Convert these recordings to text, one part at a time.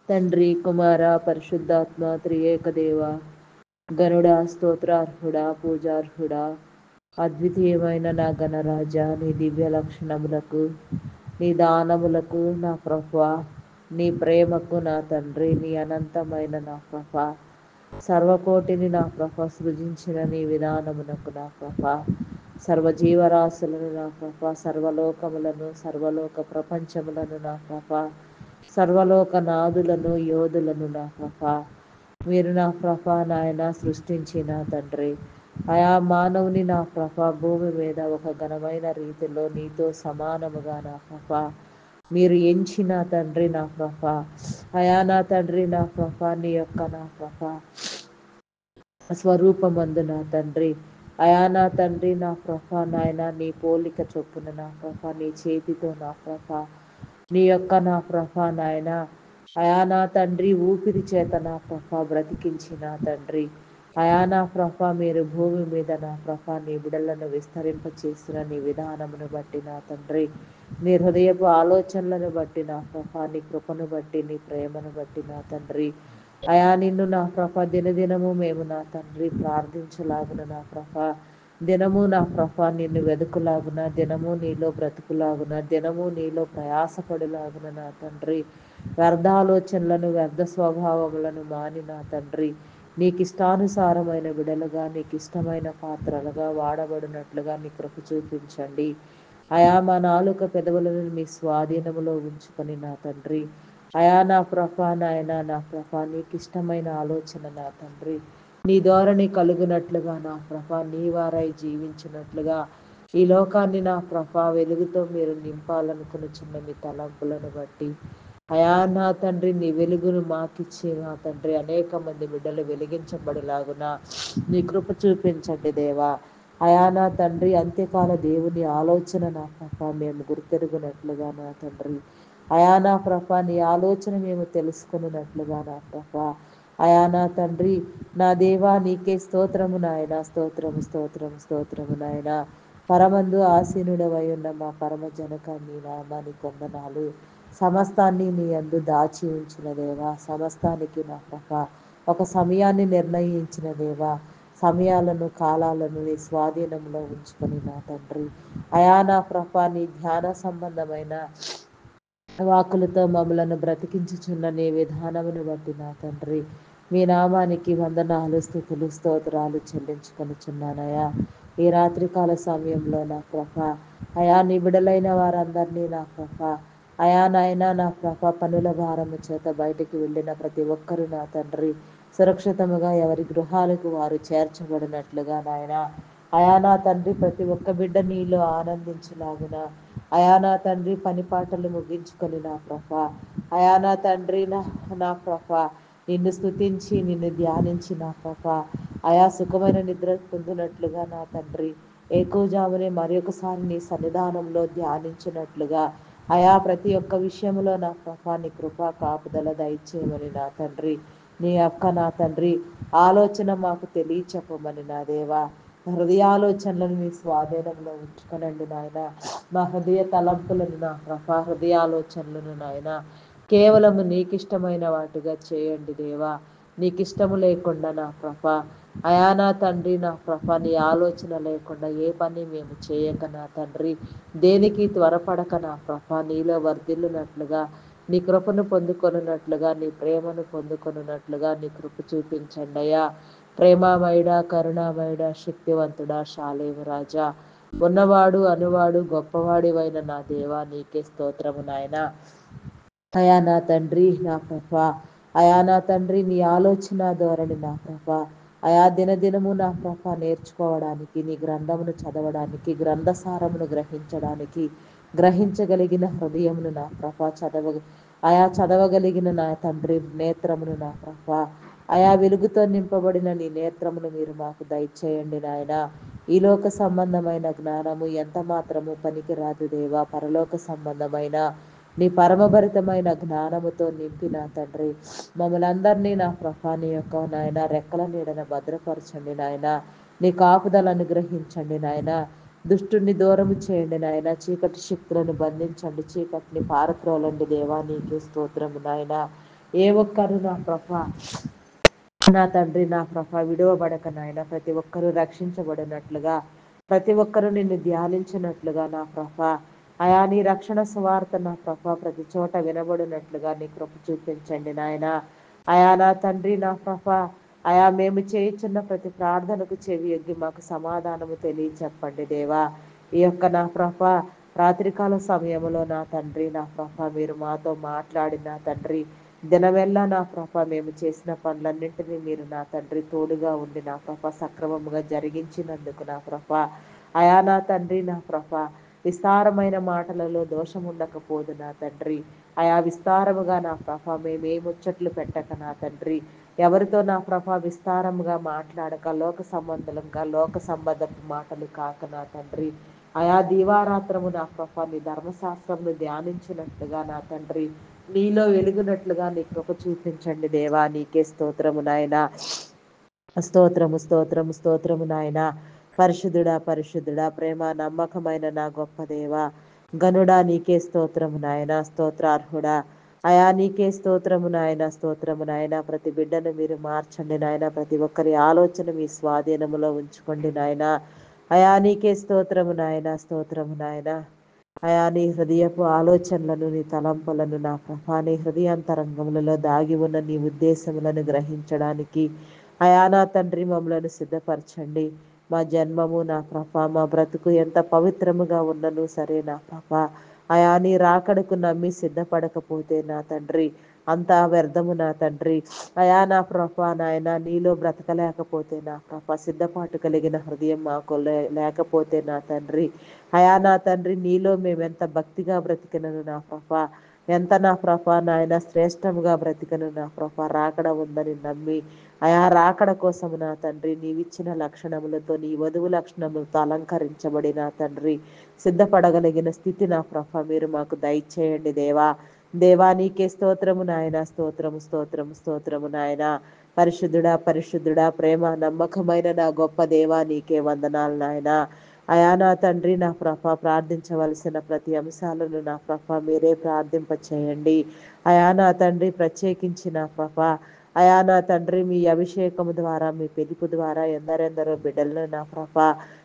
తండ్రి, కుమార, పరిశుద్ధాత్మ త్రియేక దేవ, గరుడా, స్తోత్రార్హుడా, పూజార్హుడా, అద్వితీయమైన నా గణరాజ, నీ దివ్య లక్షణములకు, నీ దానములకు నా ప్రభువా, నీ ప్రేమకు నా తండ్రి, నీ అనంతమైన నా ప్రభ, సర్వకోటిని నా ప్రభ సృజించిన నీ విధానమునకు నా ప్రభ, సర్వజీవరాశులను నా ప్రభ, సర్వలోకములను, సర్వలోక ప్రపంచములను నా ప్రభ, సర్వలోక నాదులను, యోధులను నా ప్రభ, మీరు నా ప్రభ నాయన సృష్టించిన తండ్రి, ఆయా మానవుని నా ప్రభ భూమి మీద ఒక ఘనమైన రీతిలో నీతో సమానముగా నా ప్రభ మీరు ఎంచిన తండ్రి నా ప్రభ, అయా నా తండ్రి నా ప్రభ, నీ యొక్క నా ప్రభ స్వరూపమందు నా తండ్రి, అయా నా తండ్రి నా ప్రభ నాయన నీ పోలిక చొప్పున నా ప్రభ, నీ చేతితో నా ప్రభ, నీ యొక్క నా ప్రభ నాయన, అయా నా తండ్రి ఊపిరి చేత నా ప్రభ బ్రతికించిన తండ్రి, అయా నా ప్రభ మీరు భూమి మీద నా ప్రభ నీ బిడలను విస్తరింపచేసిన నీ విధానమును బట్టి నా తండ్రి, నీ హృదయపు ఆలోచనలను బట్టి నా ప్రభ, నీ కృపను బట్టి, నీ ప్రేమను బట్టి నా తండ్రి, అయా నిన్ను నా ప్రభ దినదినము మేము నా తండ్రి ప్రార్థించలాగున నా ప్రభ, దినము నా ప్రభ నిన్ను వెతుకులాగున, దినము నీలో బ్రతుకులాగున, దినము నీలో ప్రయాసపడులాగున నా తండ్రి, వ్యర్థాలోచనలను, వ్యర్థ స్వభావములను మాని నా తండ్రి, నీకు ఇష్టానుసారమైన బిడలుగా, నీకు ఇష్టమైన పాత్రలుగా వాడబడినట్లుగా నీ కృప చూపించండి. అయా మా నాలుక పెదవులను మీ స్వాధీనములో ఉంచుకొని నా తండ్రి, అయా నా ప్రభ నాయన నా ప్రభ నీకు ఇష్టమైన ఆలోచన నా తండ్రి, నీ ధోరణి కలుగునట్లుగా నా ప్రభ, నీ వారై జీవించినట్లుగా ఈ లోకాన్ని నా ప్రభ వెలుగుతో మీరు నింపాలనుకునిచున్న మీ తలంపులను బట్టి, అయా నా తండ్రి నీ వెలుగును మాకిచ్చి నా తండ్రి అనేక మంది బిడ్డలు వెలిగించబడిలాగున నీ కృప చూపించండి దేవా. అయా నా తండ్రి అంత్యకాల దేవుని ఆలోచన నా ప్రభ మేము గుర్తెరుగునట్లుగా నా తండ్రి, అయా నా ప్రభ నీ ఆలోచన మేము తెలుసుకున్నట్లుగా నా ప్రభ, అయా నా తండ్రి నా దేవా నీకే స్తోత్రము నాయన, స్తోత్రము స్తోత్రము స్తోత్రము నాయన, పరమందు ఆసీనుడవై ఉన్న మా పరమ జనక నీ నామానికి వందనాలు. సమస్తాన్ని నీ యందు దాచి ఉంచిన దేవా, సమస్తానికి నా ప్రభ ఒక సమయాన్ని నిర్ణయించిన దేవా, సమయాలను కాలాలను నీ స్వాధీనంలో ఉంచుకొని నా తండ్రి, అయా నా ప్రభ నీ ధ్యాన సంబంధమైన వాకులతో మమ్మలను బ్రతికించుచున్న నీ విధానమును బట్టి నా తండ్రి, మీ నామానికి వందనాలు, స్తుతులు, స్తోత్రాలు చెల్లించుకొనిచున్నానయా. ఈ రాత్రికాల సమయంలో నా ప్రభ, అయా నీ బిడలైన వారందరినీ నా ప్రభ, అయా నాయన నా ప్రభ పనుల భారము చేత బయటికి వెళ్ళిన ప్రతి ఒక్కరు నా తండ్రి సురక్షితముగా ఎవరి గృహాలకు వారు చేర్చబడినట్లుగా నాయన, అయా నా తండ్రి ప్రతి ఒక్క బిడ్డ నీలో ఆనందించలాగున, అయా నా తండ్రి పని పాటలు ముగించుకొని నా ప్రభ, అయా నా తండ్రి నా ప్రభ నిన్ను స్తుతించి నిన్ను ధ్యానించి నా ప్రభ, అయా సుఖమైన నిద్ర పొందినట్లుగా నా తండ్రి, ఎక్కువజామునే మరి ఒకసారి నీ సన్నిధానంలో ధ్యానించినట్లుగా, అయా ప్రతి ఒక్క విషయంలో నా ప్రభ నీ కృప కాపుదల దయచేయమని నా తండ్రి, నీ అక్క నా తండ్రి ఆలోచన మాకు తెలియచెప్పమని నా దేవా, హృదయాలోచనలను మీ స్వాధీనంలో ఉంచుకొనండి నాయన, మా హృదయ తలంపులను నా ప్రభ హృదయాలోచనలను నాయన కేవలము నీకిష్టమైన వాటిగా చేయండి దేవా. నీకిష్టము లేకుండా నా ప్రభ, అయా నా తండ్రి నా ప్రభ నీ ఆలోచన లేకుండా ఏ పని మేము చేయక నా తండ్రి, దేనికి త్వరపడక నా ప్రభ నీలో వర్ధిల్లునట్లుగా, నీ కృపను పొందుకొనున్నట్లుగా, నీ ప్రేమను పొందుకొనున్నట్లుగా నీ కృప చూపించండి అయ్యా. ప్రేమామయుడా, కరుణామయుడా, శక్తివంతుడా, శాలేము రాజా, ఉన్నవాడు అనువాడు గొప్పవాడివైన నా దేవా నీకే స్తోత్రము నాయన. అయా నా తండ్రి నా ప్రభ, అయా నా తండ్రి నీ ఆలోచన ధోరణి నా ప్రభ, అయా దినదినము నా ప్రభ నేర్చుకోవడానికి, నీ గ్రంథమును చదవడానికి, గ్రంథసారమును గ్రహించడానికి, గ్రహించగలిగిన హృదయమును నా ప్రభ అయా చదవగలిగిన నా తండ్రి నేత్రమును నా ప్రభ, అయా వెలుగుతో నింపబడిన నీ నేత్రమును మీరు మాకు దయచేయండి నాయన. ఈ లోక సంబంధమైన జ్ఞానము ఎంత మాత్రము పనికిరాదు దేవా, పరలోక సంబంధమైన నీ పరమభరితమైన జ్ఞానముతో నింపి నా తండ్రి మమ్మల్ని అందరినీ నా ప్రభా నీ యొక్క నాయన రెక్కల నీడన భద్రపరచండి నాయన, నీ కాపుదలను అనుగ్రహించండి నాయన, దుష్టుని దూరము చేయండి నాయన, చీకటి శక్తులను బంధించండి, చీకటిని పారత్రోలండి దేవా నీకే స్తోత్రము నాయన. ఏ ఒక్కరు నా ప్రభా నా తండ్రి నా ప్రభ విడువబడక నాయన ప్రతి ఒక్కరూ రక్షించబడినట్లుగా ప్రతి ఒక్కరూ నిన్ను ధ్యానించినట్లుగా నా ప్రభ అయా నీ రక్షణ సువార్త నా ప్రభ ప్రతి చోట వినబడినట్లుగా నీ కృప చూపించండి నాయన అయా నా తండ్రి నా ప్రభ అయా మేము చేయుచున్న ప్రతి ప్రార్థనకు చెవి ఎగ్గి మాకు సమాధానము తెలియచెప్పండి దేవా ఈ యొక్క నా ప్రభ రాత్రికాల సమయంలో నా తండ్రి నా ప్రభ మీరు మాతో మాట్లాడి నా తండ్రి దినమెల్లా నా ప్రభ మేము చేసిన పనులన్నింటినీ మీరు నా తండ్రి తోడుగా ఉండి నా ప్రభ సక్రమముగా జరిగించినందుకు నా ప్రభ అయా నా తండ్రి నా ప్రభ విస్తారమైన మాటలలో దోషం ఉండకపోదు నా తండ్రి అయా విస్తారముగా నా ప్రభ మేమే ముచ్చట్లు పెట్టక నా తండ్రి ఎవరితో నా ప్రభ విస్తారముగా మాట్లాడక లోక సంబంధంగా లోక సంబంధపు మాటలు కాక నా తండ్రి అయా దీవారాత్రము నా ప్రభ నీ ధర్మశాస్త్రమును ధ్యానించినట్లుగా నా తండ్రి నీలో వెలుగునట్లుగా నీ కృప చూపించండి దేవా నీకే స్తోత్రము నాయన స్తోత్రము స్తోత్రము స్తోత్రము నాయన పరిశుద్ధుడా పరిశుద్ధుడా ప్రేమ నమ్మకమైన నా గొప్ప దేవ గనుడా నీకే స్తోత్రము నాయన స్తోత్రార్హుడా అయా నీకే స్తోత్రము నాయన స్తోత్రము నాయన ప్రతి బిడ్డను మీరు మార్చండి నాయన ప్రతి ఒక్కరి ఆలోచన మీ స్వాధీనములో ఉంచుకోండి నాయన అయా నీకే స్తోత్రము నాయన స్తోత్రము నాయన అయా నీ హృదయపు ఆలోచనలను నీ తలంపులను నా ప్రభా నీ హృదయాంతరంగములలో దాగి ఉన్న నీ ఉద్దేశములను గ్రహించడానికి అయా నా తండ్రి మమ్మలను సిద్ధపరచండి మా జన్మము నా ప్రభ మా బ్రతుకు ఎంత పవిత్రముగా ఉన్నను సరే నా ప్రభ అయా నీ రాకడకు నమ్మి సిద్ధపడకపోతే నా తండ్రి అంతా వ్యర్థము నా తండ్రి అయా నా ప్రభ నాయన నీలో బ్రతకలేకపోతే నా ప్రభ సిద్ధపాటు కలిగిన హృదయం మాకు లేకపోతే నా తండ్రి అయా నా తండ్రి నీలో మేమెంత భక్తిగా బ్రతికినను నా ప్రభ ఎంత నా ప్రభ నాయన శ్రేష్టముగా బ్రతికను నా ప్రభ రాకడ ఉందని నమ్మి అయా రాకడ కోసము నా తండ్రి నీవిచ్చిన లక్షణములతో నీ వధువు లక్షణములతో అలంకరించబడి నా తండ్రి సిద్ధపడగలిగిన స్థితి నా ప్రభ మీరు మాకు దయచేయండి దేవా దేవా నీకే స్తోత్రము నాయన స్తోత్రము స్తోత్రము స్తోత్రము నాయన పరిశుద్ధుడా పరిశుద్ధుడా ప్రేమ నమ్మకమైన నా గొప్ప దేవా నీకే వందనాలు నాయన అయా నా తండ్రి నా ప్రభ ప్రార్థించవలసిన ప్రతి అంశాలను నా ప్రభ మీరే ప్రార్థింప చేయండి అయా నా తండ్రి ప్రత్యేకించి నా ప్రభ అయా నా తండ్రి మీ అభిషేకము ద్వారా మీ పిలుపు ద్వారా ఎందరెందరో బిడ్డలను నా ప్రభ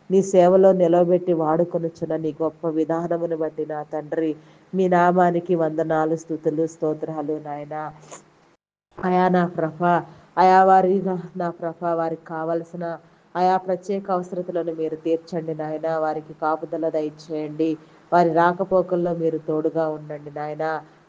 నీ సేవలో నిలవబెట్టి వాడుకొనుచున్న నీ గొప్ప విధానమును బట్టి నా తండ్రి మీ నామానికి వందనాలు స్తుతులు స్తోత్రాలు నాయన అయా నా ప్రభ అయా వారి నా ప్రభ వారికి కావలసిన ఆయా ప్రత్యేక అవసరతలను మీరు తీర్చండి నాయన వారికి కాపుదల దయచేయండి వారి రాకపోకల్లో మీరు తోడుగా ఉండండి నాయన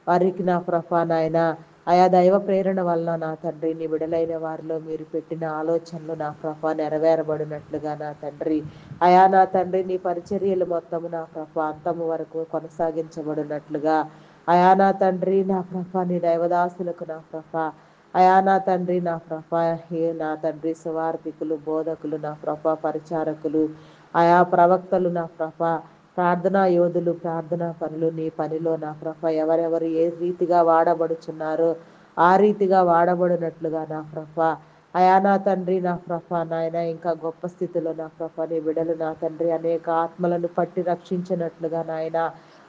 వారికి నా ప్రభ నాయన ఆయా దైవ ప్రేరణ వలన నా తండ్రి నీ విడలైన వారిలో మీరు పెట్టిన ఆలోచనలు నా ప్రభ నెరవేరబడినట్లుగా నా తండ్రి అయా నా తండ్రి నీ పరిచర్యలు మొత్తము నా ప్రభ అంతము వరకు కొనసాగించబడినట్లుగా అయా నా తండ్రి నా ప్రభ నీ దైవదాసులకు నా ప్రభ అయా నా తండ్రి నా ప్రభ హే నా తండ్రి సువార్థికులు బోధకులు నా ప్రభ పరిచారకులు ఆయా ప్రవక్తలు నా ప్రభ ప్రార్థనా యోధులు ప్రార్థనా పనులు నీ పనిలో నా ప్రభ ఎవరెవరు ఏ రీతిగా వాడబడుచున్నారో ఆ రీతిగా వాడబడినట్లుగా నా ప్రభ అయా నా తండ్రి నా ప్రభ నాయన ఇంకా గొప్ప స్థితిలో నా ప్రభ నీ బిడలు నా తండ్రి అనేక ఆత్మలను పట్టి రక్షించినట్లుగా నాయన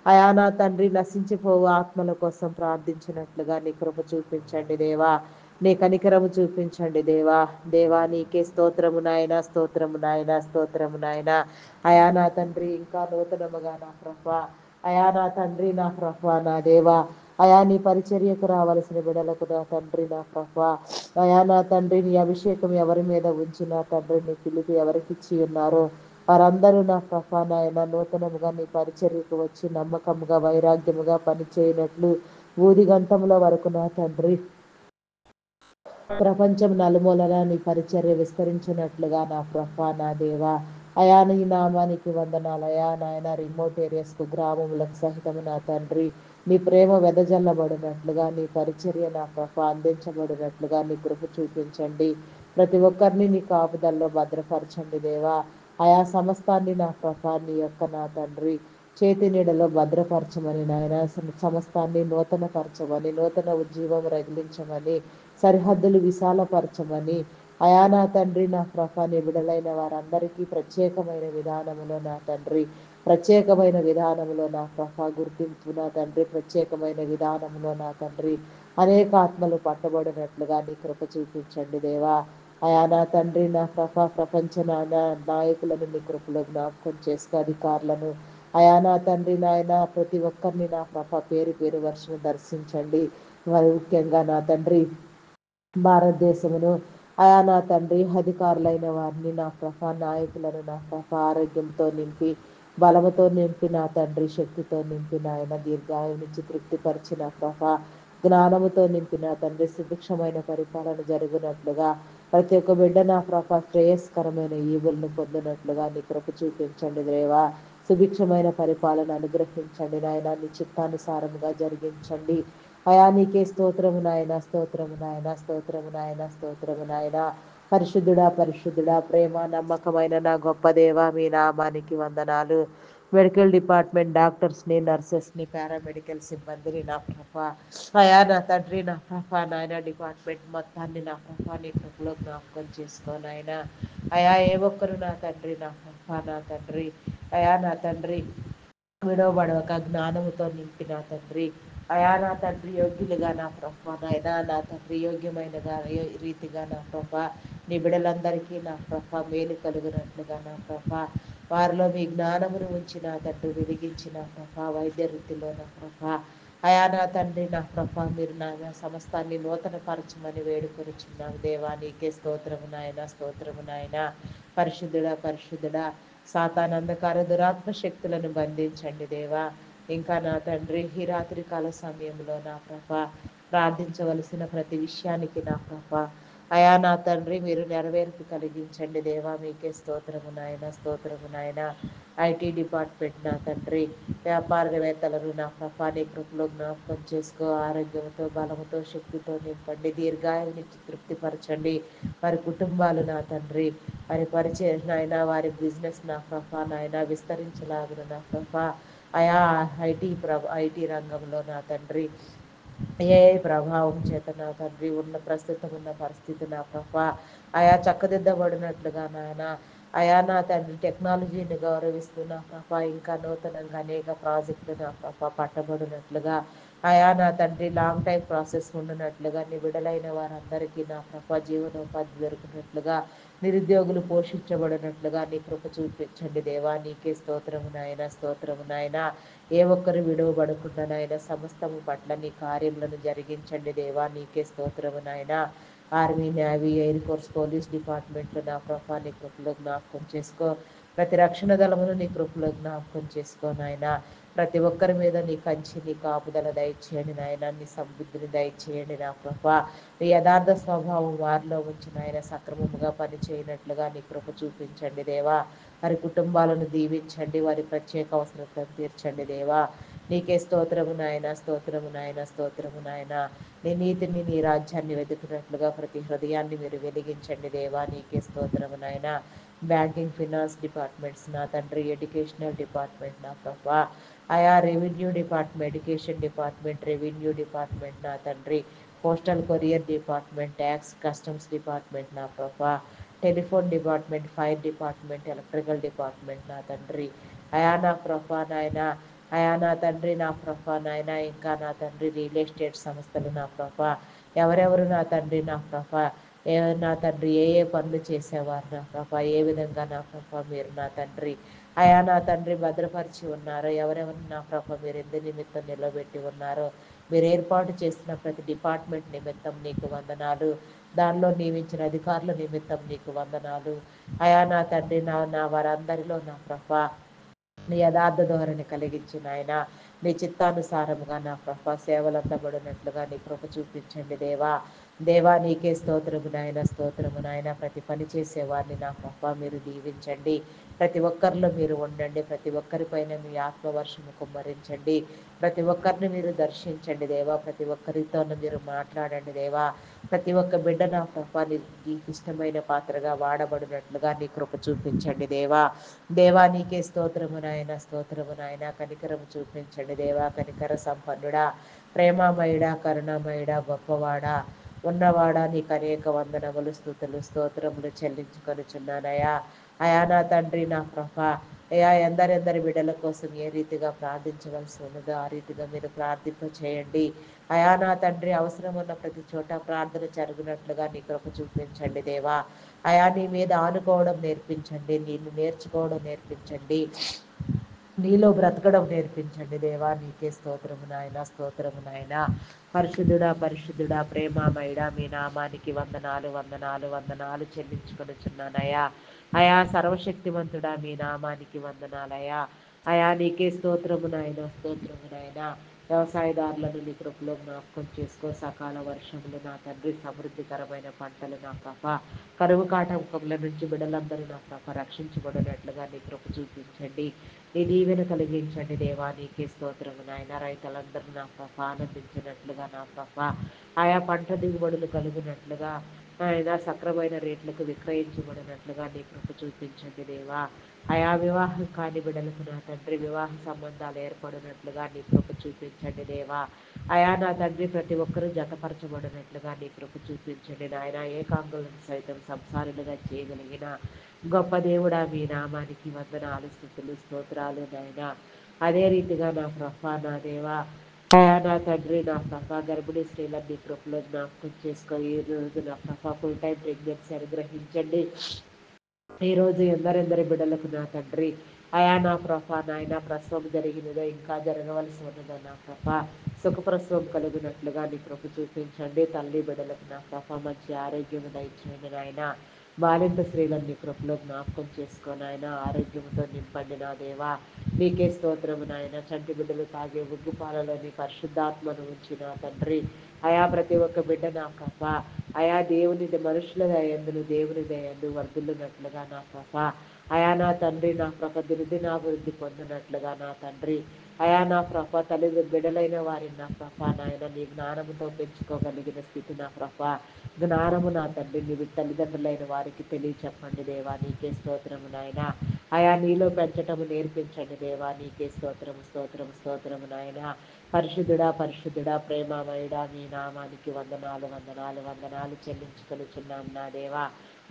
అయా నా తండ్రి నశించిపోవు ఆత్మల కోసం ప్రార్థించినట్లుగా నీ కృప చూపించండి దేవా నీ కనికరము చూపించండి దేవా దేవా నీకే స్తోత్రము నాయన స్తోత్రము నాయన స్తోత్రము నాయన అయా నా తండ్రి ఇంకా నూతనముగా నా ప్రభ అయా నా తండ్రి నా ప్రభ నా దేవా అయా నీ పరిచర్యకు రావలసిన బిడలకు నా తండ్రి నా ప్రభ అయా నా తండ్రి నీ అభిషేకం ఎవరి మీద ఉంచి నా తండ్రి నీ పిలుపు ఎవరికి ఇచ్చి ఉన్నారో వారందరూ నా ప్రభ నాయన నూతనముగా నీ పరిచర్యకు వచ్చి నమ్మకముగా వైరాగ్యముగా పనిచేయనట్లు ఊదిగంతముల వరకు నా తండ్రి ప్రపంచం నలుమూలలా నీ పరిచర్య విస్తరించినట్లుగా నా ప్రభ నా దేవా అయా నీ నామానికి వందనాలు అయా నాయన రిమోట్ ఏరియాస్కు గ్రామములకు సహితము నా తండ్రి నీ ప్రేమ వెదజల్లబడినట్లుగా నీ పరిచర్య నా ప్రభ అందించబడినట్లుగా నీ కృప చూపించండి ప్రతి ఒక్కరిని నీ కాపుదల్లో భద్రపరచండి దేవా ఆయా సమస్తాన్ని నా ప్రభ నీ యొక్క నా తండ్రి చేతి నీడలో భద్రపరచమని నాయన సమస్తాన్ని నూతన పరచమని నూతన ఉజ్జీవం రగిలించమని సరిహద్దులు విశాలపరచమని అయా నా తండ్రి నా ప్రభ నీ విడలైన వారందరికీ ప్రత్యేకమైన విధానములో నా తండ్రి ప్రత్యేకమైన విధానంలో నా ప్రభ గుర్తింపు నా తండ్రి, ప్రత్యేకమైన విధానంలో నా తండ్రి అనేక ఆత్మలు పట్టబడినట్లుగా నీ కృప చూపించండి దేవా. అయా నా తండ్రి నా ప్రపంచ నాయకులను నీ కృపలో జ్ఞాపకం చేసుకో, అధికారులను అయా నా తండ్రి నాయన ప్రతి ఒక్కరిని నా పేరు పేరు వర్షను దర్శించండి. మరి ముఖ్యంగా నా తండ్రి భారతదేశమును అయా నా తండ్రి అధికారులైన వారిని నా నాయకులను నా ఆరోగ్యంతో నింపి బలముతో నింపి నా తండ్రి శక్తితో నింపి నాయన దీర్ఘాయు నుంచి తృప్తిపరిచిన జ్ఞానముతో నింపిన తండ్రి సుభిక్షమైన పరిపాలన జరుగునట్లుగా ప్రతి ఒక్క బిడ్డ నా శ్రేయస్కరమైన ఈవులను పొందినట్లుగా నీ కృప చూపించండి దేవా. సుభిక్షమైన పరిపాలన అనుగ్రహించండి నాయన, నీ చిత్తానుసారముగా జరిగించండి. అయా నీకే స్తోత్రము నాయన, స్తోత్రము నాయన, స్తోత్రము నాయన, స్తోత్రము నాయన. పరిశుద్ధుడా పరిశుద్ధుడా ప్రేమ నమ్మకమైన నా గొప్ప దేవ మీ నామానికి వందనాలు. మెడికల్ డిపార్ట్మెంట్ డాక్టర్స్ని, నర్సెస్ని, పారామెడికల్ సిబ్బందిని నా అయా నా తండ్రి నా నాయన డిపార్ట్మెంట్ మొత్తాన్ని నా నీ కృపలో జ్ఞాపకం చేసుకోనాయన. అయా ఏ ఒక్కరు నా తండ్రి నా తండ్రి అయా నా తండ్రి విడవబడవక జ్ఞానముతో నింపిన తండ్రి అయా నా తండ్రి యోగ్యులుగా నా నాయన నా తండ్రి యోగ్యమైన రీతిగా నా నీ బిడలందరికీ నా మేలు కలుగునట్లుగా నా వారిలో మీ జ్ఞానమును ఉంచి నా తండ్రి వెలిగించిన వైద్య వృత్తిలో నా అయా నా తండ్రి నా మీరు నా సమస్తాన్ని నూతన పరచమని వేడుకొరుచున్నాను దేవా. నీకే స్తోత్రము నాయన, స్తోత్రము నాయన. పరిశుద్ధుడా పరిశుద్ధుడా సాతానందకార దురాత్మ శక్తులను బంధించండి దేవా. ఇంకా నా తండ్రి ఈ రాత్రి కాల సమయంలో నా ప్రార్థించవలసిన ప్రతి విషయానికి నా అయా నా తండ్రి మీరు నెరవేర్పు కలిగించండి దేవా. మీకే స్తోత్రము నాయన, స్తోత్రము నాయన. ఐటీ డిపార్ట్మెంట్ నా తండ్రి వ్యాపారవేత్తలను నా నీ కృపలో జ్ఞాపకం చేసుకో, ఆరోగ్యంతో బలముతో శక్తితో నింపండి, దీర్ఘాయునిచ్చి తృప్తిపరచండి. వారి కుటుంబాలు నా తండ్రి వారి పరిచయం నాయన, వారి బిజినెస్ నా నాయన విస్తరించలాగిన నా అయా ఐటీ రంగంలో నా తండ్రి ఏ ప్రభావం చేత నా తండ్రి ప్రస్తుతం ఉన్న పరిస్థితి నా అయా చక్కదిద్దబడినట్లుగా నాయన అయా నా తండ్రి టెక్నాలజీని గౌరవిస్తున్న ఇంకా నూతనంగా అనేక ప్రాజెక్టులు నా పట్టబడినట్లుగా అయా నా తండ్రి లాంగ్ టైం ప్రాసెస్ ఉండినట్లుగా నీ విడలైన వారందరికీ నా జీవనోపాధి దొరికినట్లుగా నిరుద్యోగులు పోషించబడినట్లుగా నీ కృప చూపించండి దేవా. నీకే స్తోత్రము నాయన, స్తోత్రము నాయన. ఏ ఒక్కరు విడువబడకుండా నాయన సమస్తము పట్ల నీ కార్యములను జరిగించండి దేవా. నీకే స్తోత్రము నాయన. Army, navy, air force, police డిపార్ట్మెంట్లు నా నీ కృపలో జ్ఞాపకం చేసుకో. ప్రతి రక్షణ దళమును నీ కృపలో జ్ఞాపకం చేసుకో నాయన. ప్రతి ఒక్కరి మీద నీ కంచి, నీ కాపుదల దయచేయండి నాయన. నీ సమృద్ధిని దయచేయండి నా నీ యథార్థ స్వభావం వారిలో ఉంచిన ఆయన సక్రమముగా పనిచేయనట్లుగా నీ కృప చూపించండి దేవా. వారి కుటుంబాలను దీవించండి, వారి ప్రత్యేక అవసరతను తీర్చండి దేవా. నీకే స్తోత్రము నాయన, స్తోత్రము నాయన, స్తోత్రము నాయన. నీ నీతిని నీ రాజ్యాన్ని వెతుకున్నట్లుగా ప్రతి హృదయాన్ని మీరు వెలిగించండి దేవా. నీకే స్తోత్రము నాయన. బ్యాంకింగ్, ఫినాన్స్ డిపార్ట్మెంట్స్ నా తండ్రి, ఎడ్యుకేషనల్ డిపార్ట్మెంట్ నా అయా revenue department, education department, revenue department నా తండ్రి, postal courier department, tax customs department నా telephone department, fire department, electrical department నా తండ్రి అయా నా నాయన అయా నా తండ్రి నా నాయన ఇంకా నా తండ్రి రియల్ ఎస్టేట్ సంస్థలు నా ఎవరెవరు నా తండ్రి నా నా తండ్రి ఏ ఏ పనులు చేసేవారు నా ఏ విధంగా నా మీరు నా తండ్రి అయా నా తండ్రి భద్రపరిచి ఉన్నారో, ఎవరెవరు నా మీరు ఎందు నిమిత్తం నిలబెట్టి ఉన్నారో, మీరు ఏర్పాటు చేసిన ప్రతి డిపార్ట్మెంట్ నిమిత్తం నీకు వందనాలు. దానిలో నియమించిన అధికారుల నిమిత్తం నీకు వందనాలు. అయా నా తండ్రి నా వారందరిలో నా నీ యథార్థ ధోరణి కలిగించిన ఆయన నీ చిత్తానుసారముగా నా సేవలందబడినట్లుగా నీ కృప చూపించండి దేవా. దేవా నీకే స్తోత్రము నాయన, స్తోత్రము నాయన. ప్రతి పని చేసేవారిని నా మీరు దీవించండి. ప్రతి ఒక్కరిలో మీరు ఉండండి. ప్రతి ఒక్కరిపైన మీ ఆత్మవర్షము కుమ్మరించండి. ప్రతి ఒక్కరిని మీరు దర్శించండి దేవా. ప్రతి ఒక్కరితో మీరు మాట్లాడండి దేవా. ప్రతి ఒక్క బిడ్డ నా నీకు ఇష్టమైన పాత్రగా వాడబడినట్లుగా నీ కృప చూపించండి దేవా. దేవా నీకే స్తోత్రము నాయన, స్తోత్రము నాయన. కనికరము చూపించండి దేవా. కనికర సంపన్నుడా, ప్రేమమయుడా, కరుణమయుడా, గొప్పవాడా, ఉన్నవాడా, నీకు అనేక వందనములు, స్తుతులు, స్తోత్రములు చెల్లించుకొనుచున్నానయా. అయా నా తండ్రి నా అయ్యా ఎందరెందరి బిడ్డల కోసం ఏ రీతిగా ప్రార్థించవలసి ఉన్నదో ఆ రీతిగా మీరు ప్రార్థింప చేయండి. అయా నా తండ్రి, అవసరం ఉన్న ప్రతి చోట ప్రార్థన జరుగునట్లుగా నీ కృప చూపించండి దేవా. అయా నీ మీద ఆనుకోవడం నేర్పించండి, నిన్ను నేర్చుకోవడం నేర్పించండి, నీలో బ్రతకడం నేర్పించండి దేవా. నీకే స్తోత్రము నాయన, స్తోత్రము నాయన. పరిశుద్ధుడా పరిశుద్ధుడా ప్రేమామయుడా మీ నామానికి వందనాలు వందనాలు వందనాలు చెల్లించుకొనుచున్నానయ్యా. అయా సర్వశక్తివంతుడా మీ నామానికి వందనాలయ్యా. అయా నీకే స్తోత్రము నాయన, స్తోత్రము నాయన. వ్యవసాయదారులను నీ కృపలో జ్ఞాపకం చేసుకో. సకాల వర్షములు నా తండ్రి, సమృద్ధికరమైన పంటలు నా ప్రభ, కరువు కాటంకముల నుంచి బిడ్డలందరూ నా ప్రభ రక్షించబడినట్లుగా నీ కృప చూపించండి. నీ దీవెన కలిగించండి దేవా. నీకే స్తోత్రము నాయన. రైతులందరూ నా ప్రభ ఆనందించినట్లుగా నా ప్రభ, ఆయా పంట దిగుబడులు కలిగినట్లుగా ఆయన సక్రమైన రేట్లకు విక్రయించబడినట్లుగా నీ కృప చూపించండి దేవా. ఆయా వివాహం కాని బిడ్డలకు నా తండ్రి వివాహ సంబంధాలు ఏర్పడినట్లుగా నీ కృప చూపించండి దేవా. అయా నా తండ్రి ప్రతి ఒక్కరూ జతపరచబడినట్లుగా నీ కృప చూపించండి నాయన. ఏకాంగులను సైతం సంసారులుగా చేయగలిగిన గొప్ప దేవుడా మీ నామానికి వందనాలు, స్తుతులు, స్తోత్రాలు నాయన. అదే రీతిగా నా ప్రభా నా దేవా, అయా నా తండ్రి నా ప్రభా గర్భిణీ స్త్రీలన్నీ కృపలో జ్ఞాపకం చేసుకొని ఈ రోజు నా ప్రభా ఫుల్ టైం ప్రెగ్నెన్సీ అనుగ్రహించండి. ఈరోజు ఎందరెందరి బిడ్డలకు నా తండ్రి అయా నా ప్రభా నాయన ప్రసవం జరిగినదో ఇంకా జరగవలసి ఉన్నదో నా ప్రభా సుఖప్రసవం కలిగినట్లుగా నీ కృప చూపించండి. తల్లి బిడ్డలకు నా ప్రభా మంచి ఆరోగ్యం దయచేయండి నాయన. బాలింత స్త్రీలను నీ కృపలో జ్ఞాపకం చేసుకొని ఆయన ఆరోగ్యంతో నింపండి నా దేవా. నీకే స్తోత్రము నాయన. చంటి బిడ్డలు తాగే ఉగ్గు పాలలోని పరిశుద్ధాత్మను ఉంచి నా తండ్రి అయా ప్రతి ఒక్క బిడ్డ నా ప్రభా అయా దేవుని మనుషుల దయందును దేవుని దయందు వర్ధిల్లునట్లుగా నా ప్రభా అయా నా తండ్రి నా ప్రభ దినదినాభివృద్ధి పొందినట్లుగా నా తండ్రి అయా నా ప్రభ తల్లి బిడ్డలైన వారిని నా ప్రభ నాయన నీ జ్ఞానముతో పెంచుకోగలిగిన స్థితి నా ప్రభ జ్ఞానము నా తండ్రి నీ తల్లిదండ్రులైన వారికి తెలియచెప్పండి దేవా. నీకే స్తోత్రము నాయన. అయా నీలో పెంచటము నేర్పించండి దేవా. నీకే స్తోత్రము స్తోత్రము స్తోత్రము నాయన. పరిశుద్ధుడా పరిశుద్ధుడా ప్రేమమయుడా మీ నామానికి వందనాలు వందనాలు వందనాలు చెల్లించుకొనుచున్నాను నా దేవా.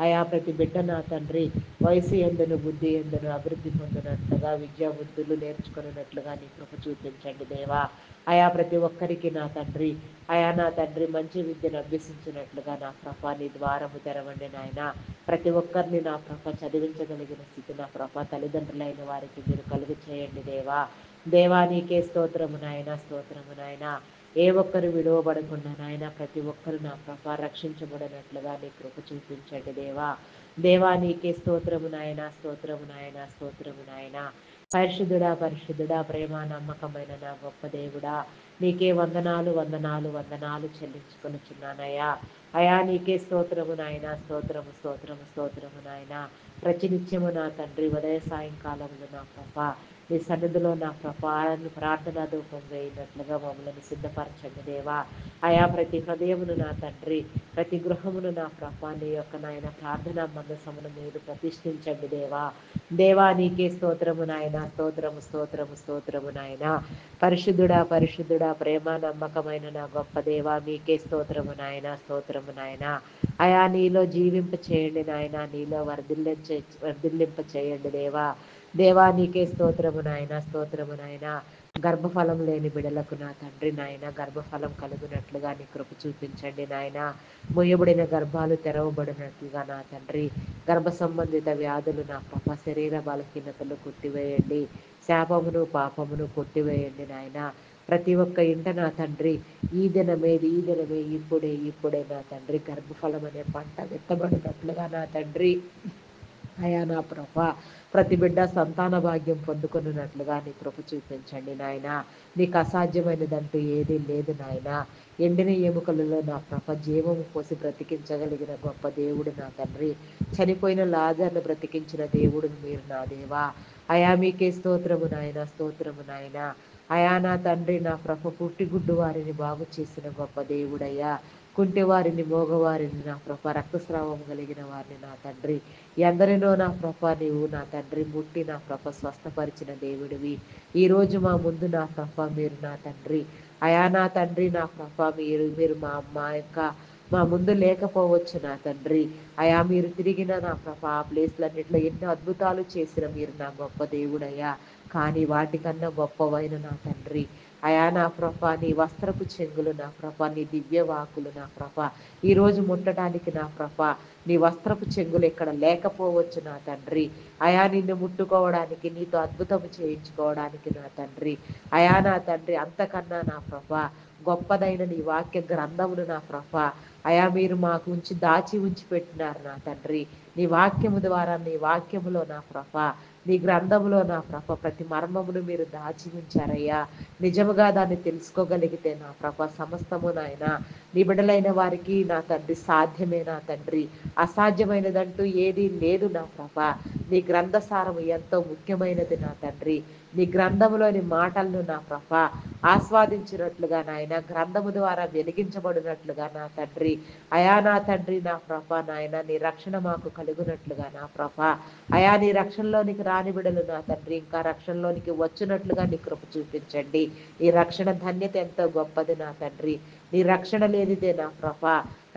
అయా ప్రతి బిడ్డ నా తండ్రి వయసు ఎందును బుద్ధి ఎందును అభివృద్ధి పొందినట్లుగా విద్యా బుద్ధులు నేర్చుకున్నట్లుగా నీ కృప చూపించండి దేవా. అయా ప్రతి ఒక్కరికి నా తండ్రి అయా నా తండ్రి మంచి విద్యను అభ్యసించినట్లుగా నా ప్రభ నీ ద్వారము తెరవండి నాయన. ప్రతి ఒక్కరిని నా ప్రభ చదివించగలిగిన స్థితి నా ప్రభ తల్లిదండ్రులైన వారికి మీరు కలుగు చేయండి దేవా. దేవా నీకే స్తోత్రము నాయన, స్తోత్రము నాయన. ఏ ఒక్కరు విడువబడకుండా నాయన ప్రతి ఒక్కరు నా ప్రభ రక్షించబడినట్లుగా నీ కృప చూపించండి దేవా. దేవా నీకే స్తోత్రము నాయన, స్తోత్రము నాయన, స్తోత్రము నాయన. పరిశుద్ధుడా పరిశుద్ధుడా ప్రేమ నమ్మకమైన నా గొప్ప దేవుడా నీకే వందనాలు వందనాలు వందనాలు చెల్లించుకొనుచున్నానయ్యా. అయా నీకే స్తోత్రము నాయన, స్తోత్రము స్తోత్రము స్తోత్రము నాయన. ప్రతినిత్యము నా తండ్రి ఉదయ సాయంకాలములు నా ప్రభ నీ సన్నిధిలో నా ప్రభావాన్ని ప్రార్థనా ధూపం వేయినట్లుగా మమ్మల్ని సిద్ధపరచండి దేవా. అయా ప్రతి హృదయమును నా తండ్రి ప్రతి గృహమును నా ప్రభా నీ యొక్క నాయన ప్రార్థనా మందసమును మీరు ప్రతిష్ఠించండి దేవా. దేవా నీకే స్తోత్రము నాయన, స్తోత్రము స్తోత్రము స్తోత్రము నాయన. పరిశుద్ధుడా పరిశుద్ధుడా ప్రేమ నమ్మకమైన నా గొప్ప దేవా మీకే స్తోత్రము నాయన, స్తోత్రము నాయన. అయా నీలో జీవింప చేయండి నాయన, నీలో వర్ధిల్లింప చేయండి దేవా. దేవా నీకే స్తోత్రము నాయన, స్తోత్రము నాయన. గర్భఫలం లేని బిడలకు నా తండ్రి నాయన గర్భఫలం కలుగునట్లుగా నీ కృప చూపించండి నాయన. మొయ్యబడిన గర్భాలు తెరవబడినట్లుగా నా తండ్రి గర్భ సంబంధిత వ్యాధులు నా ప్రభ శరీర బలహీనతలు కొట్టివేయండి. శాపమును పాపమును కొట్టివేయండి నాయన. ప్రతి ఒక్క ఇంట నా తండ్రి ఈ దినమే ఇప్పుడే ఇప్పుడే నా తండ్రి గర్భఫలం అనే పంట విత్తబడినట్లుగా నా తండ్రి అయా నా ప్రభ ప్రతి బిడ్డ సంతాన భాగ్యం పొందుకున్నట్లుగా నీ కృప చూపించండి నాయన. నీకు అసాధ్యమైనదంటూ ఏదీ లేదు నాయన. ఎండిన ఎముకలలో నా ప్రభ జీవము పోసి బ్రతికించగలిగిన గొప్ప దేవుడు నా తండ్రి. చనిపోయిన లాజర్ను బ్రతికించిన దేవుడు మీరు నా దేవా. అయా మీకే స్తోత్రము నాయన, స్తోత్రము నాయన. అయా నా తండ్రి నా ప్రభ పుట్టిగుడ్డు వారిని బాగు చేసిన గొప్ప దేవుడయ్యా. కుంటివారిని మోగవారిని నా ప్రభ రక్తస్రావం కలిగిన వారిని నా తండ్రి ఎందరినో నా ప్రభ నీవు నా తండ్రి ముట్టి నా ప్రభ స్వస్థపరిచిన దేవుడివి. ఈరోజు మా ముందు నా ప్రభ మీరు నా తండ్రి అయా నా తండ్రి నా ప్రభ మీరు మీరు మా యొక్క మా ముందు లేకపోవచ్చు నా తండ్రి. అయా మీరు తిరిగిన నా ప్రభ ఆ ప్లేస్‌లన్నిట్లో ఎన్నో అద్భుతాలు చేసిన మీరు నా గొప్ప దేవుడయ్యా. కానీ వాటికన్నా గొప్పవైన నా తండ్రి, అయా నా ప్రభ నీ వస్త్రపు చెంగులు నా ప్రభ, నీ దివ్య వాకులు నా ప్రభ, ఈరోజు ముట్టడానికి నా ప్రభ, నీ వస్త్రపు చెంగులు ఇక్కడ లేకపోవచ్చు నా తండ్రి. అయా నిన్ను ముట్టుకోవడానికి, నీతో అద్భుతము చేయించుకోవడానికి నా తండ్రి. అయా నా తండ్రి అంతకన్నా నా ప్రభ గొప్పదైన నీ వాక్య గ్రంథమును నా ప్రభ, అయా మీరు మాకు దాచి ఉంచి పెట్టినారు నా తండ్రి. నీ వాక్యము ద్వారా, నీ వాక్యములో నా ప్రభ, నీ గ్రంథములో నా ప్రభ ప్రతి మర్మమును మీరు దాచి ఉంచారయ్యా. నిజముగా దాన్ని తెలుసుకోగలిగితే నా ప్రభ సమస్తము నాయన నీ బిడ్డలైన వారికి నా తండ్రి సాధ్యమే నా తండ్రి. అసాధ్యమైనదంటూ ఏదీ లేదు నా ప్రభ. నీ గ్రంథసారము ఎంతో ముఖ్యమైనది నా తండ్రి. నీ గ్రంథములోని మాటలను నా ప్రభ ఆస్వాదించినట్లుగా నాయన, గ్రంథము ద్వారా వెలిగించబడినట్లుగా నా తండ్రి, అయా నా తండ్రి నా ప్రభ నాయన నీ రక్షణ మాకు కలుగునట్లుగా నా ప్రభ, అయా నీ రక్షణలోనికి రాని బిడలు నా తండ్రి ఇంకా రక్షణలోనికి వచ్చినట్లుగా నీ కృప చూపించండి. ఈ రక్షణ ధన్యత ఎంతో గొప్పది నా తండ్రి. నీ రక్షణ లేనిదే నా ప్రభ,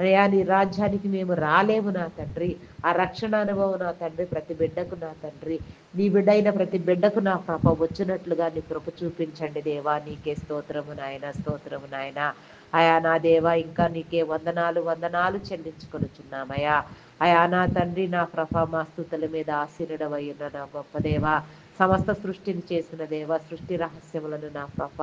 అయా నీ రాజ్యానికి మేము రాలేము నా తండ్రి. ఆ రక్షణ అనుభవం నా తండ్రి ప్రతి బిడ్డకు నా తండ్రి, నీ బిడ్డైన ప్రతి బిడ్డకు నా ప్రభ వచ్చినట్లుగా నీ కృప చూపించండి దేవా. నీకే స్తోత్రము నాయన, స్తోత్రము నాయన. అయా నా దేవా ఇంకా నీకే వందనాలు వందనాలు చెల్లించుకొనుచున్నామయ్యా. అయా నా తండ్రి నా ప్రభ మా స్తుతుల మీద ఆశీనుడవై ఉన్న నా గొప్ప దేవా, సమస్త సృష్టిని చేసిన దేవా, సృష్టి రహస్యములను నా ప్రభ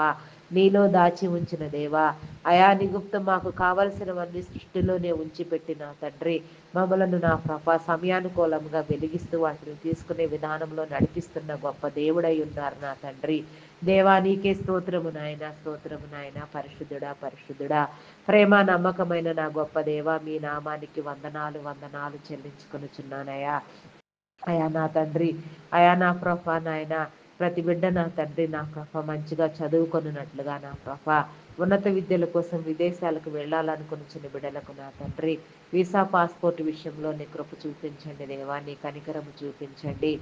నీలో దాచి ఉంచిన దేవా, అయా నిగుప్తం మాకు కావలసినవన్నీ సృష్టిలోనే ఉంచిపెట్టిన తండ్రి, మమ్మలను నా ప్రభ సమయానుకూలంగా వెలిగిస్తూ వాటిని తీసుకునే విధానంలో నడిపిస్తున్న గొప్ప దేవుడై ఉన్నారు నా తండ్రి. దేవా నీకే స్తోత్రము నాయన, స్తోత్రము నాయన. పరిశుద్ధుడా పరిశుద్ధుడా ప్రేమ నమ్మకమైన నా గొప్ప దేవ మీ నామానికి వందనాలు వందనాలు చెల్లించుకొనుచున్నానయ్యా. అయా నా తండ్రి, అయా నా ప్రభ నాయన ప్రతి బిడ్డ నా తండ్రి నా ప్రభ మంచిగా చదువుకొనున్నట్లుగా నా ప్రభ, ఉన్నత విద్యల కోసం విదేశాలకు వెళ్ళాలనుకుని చిన్న బిడ్డలకు నా తండ్రి వీసా పాస్పోర్ట్ విషయంలో నీ కృప చూపించండి దేవా, నీ కనికరము చూపించండి.